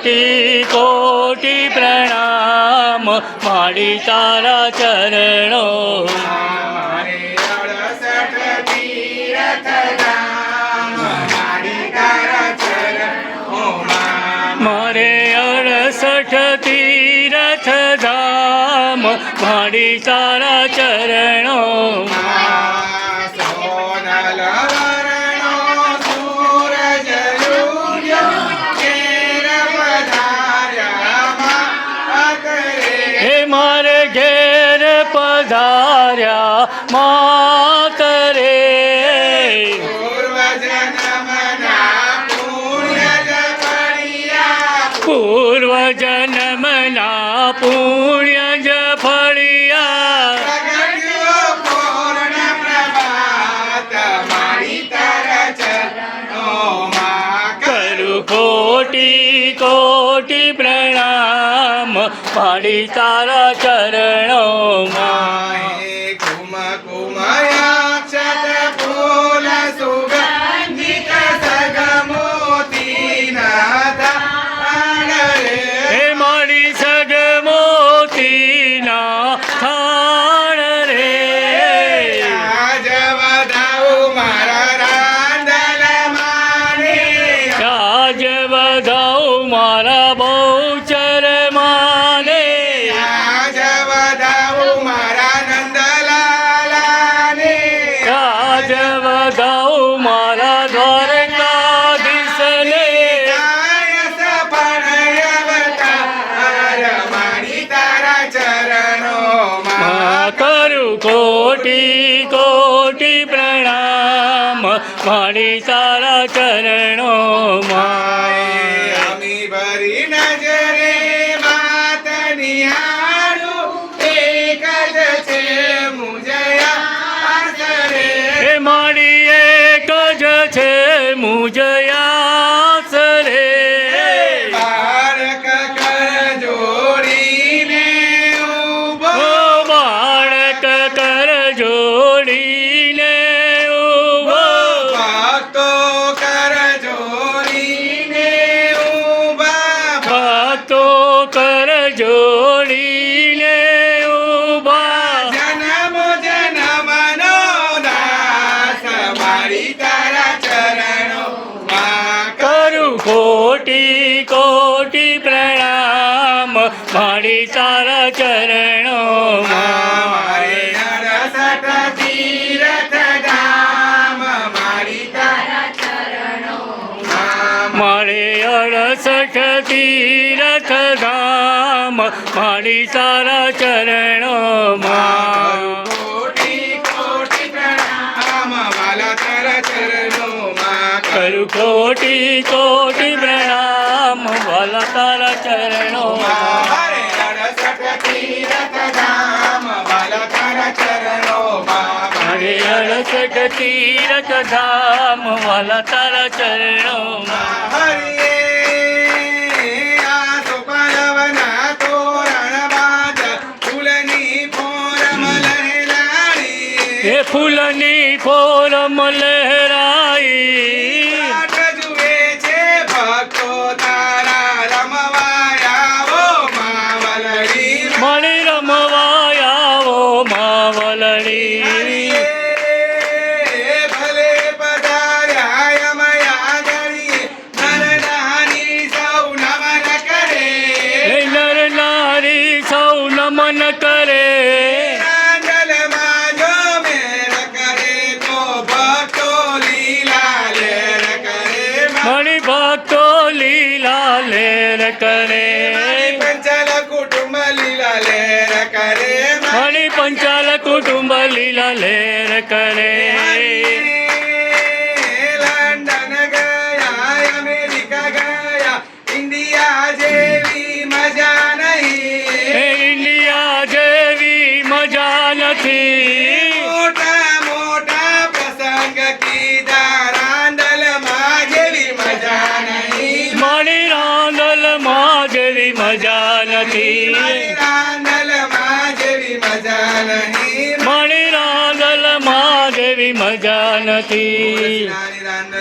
કોટી કોટી પ્રણામ માડી તારા ચરણો મારે 68 તીરથ ધામ માડી તારા ચરણોમાં મારે 68 તીરથ ધામ માડી તારા ચરણોમાં સોનલ વર્ણો સૂરજ ઉગ્યો ઘેર પધાર્યા માતરે હે મારે ઘેર પધાર્યા માત રે પૂર્વ જન્મના પુણ્ય જ ફળિયા પૂર્વ જન્મના પુણ્ય જ ફળિયા પૂર્ણ પ્રભાત મારી તારા ચરણોમાં કરું કોટી કોટી પ્રણામ માડી તારા ચરણોમાં કુમ કુમયાક્ષત ફૂલ સુગંધિત સગમોતીના દાણ રે હે માડી સગમોતીના થાળ રે આજ વધાવું મારા રાંદલ માને રાજ વધાવું મારા બહુચર માને આજ વધાવું મારા નંદલાલાને રાજ વધાવું મારા દ્વારકાધીશને કાય સફળ અવતાર મારી તારા ચરણોમાં કરું કોટી કોટી પ્રણામ માડી તારા ચરણોમાં અમી ભરી નજરે માત નિહાળું એક જ છે મુજયા આસરે હે માડી એક જ છે મુજયાસ રે બાળક કર જોડીને ઊભો ઓ બાળક કર જોડીને ઊભો ભક્તો કર જોડીને ઊભા ભક્તો કર જોડીને ઊભા જન્મ જન્મનો દાસ મારી તારા ચરણોમાં કરું કોટી કોટી પ્રણામ માડી તારા ચરણોમાં મારે 68 તીરથ ધામ મારી તારા ચરણોમાં મારે 68 તીરથ ધામ માડી તારા ચરણોમાં કોટી કોટી પ્રણામ વાલા તારા ચરણોમાં કરું કોટી કોટી પ્રણામ વાલા તારા ચરણોમાં મારે 68 તીરથ ધામ વાલા તારા ચરણોમાં મારે 68 તીરથ ધામ વાલા તારા ચરણોમાં હરિયે આ સોપાલવના તોરણ બાદ ફૂલની ફોરમ લહેરાડી હે ફૂલની ફોરમ લહેરાઈ આટ જુએ છે ભક્તો તારા રમવાયાવો માવલડી મળી રમવાયાવો માવલડી હરિયે ભલે પધાર્યા અમયા ગળીએ નરનારી સૌ નમન કરે હે નર નારી સૌ નમન કરે રાંદલમાં જો મેર કરે તો ભક્તો લીલા લેર કરે મણી ભક્તો લીલા લેર કરે પંચાલ કુટુંબ લીલા લેર કરે મણી પંચાલ કુટુંબ લીલા લેર કરે લંડન ગયા અમેરિકા ગયા ઇન્ડિયા જેવી મજા નહીં હે ઇન્ડિયા જેવી મજા નથી મોટા મોટા પ્રસંગ કીધા રાંદલમાં જેવી મજા નહીં મણી રાંદલમાં જેવી મજા નથી રાંદલમાં જેવી મજા નહીં મણી રાંદલમાં જેવી મજા નથી રાંદલ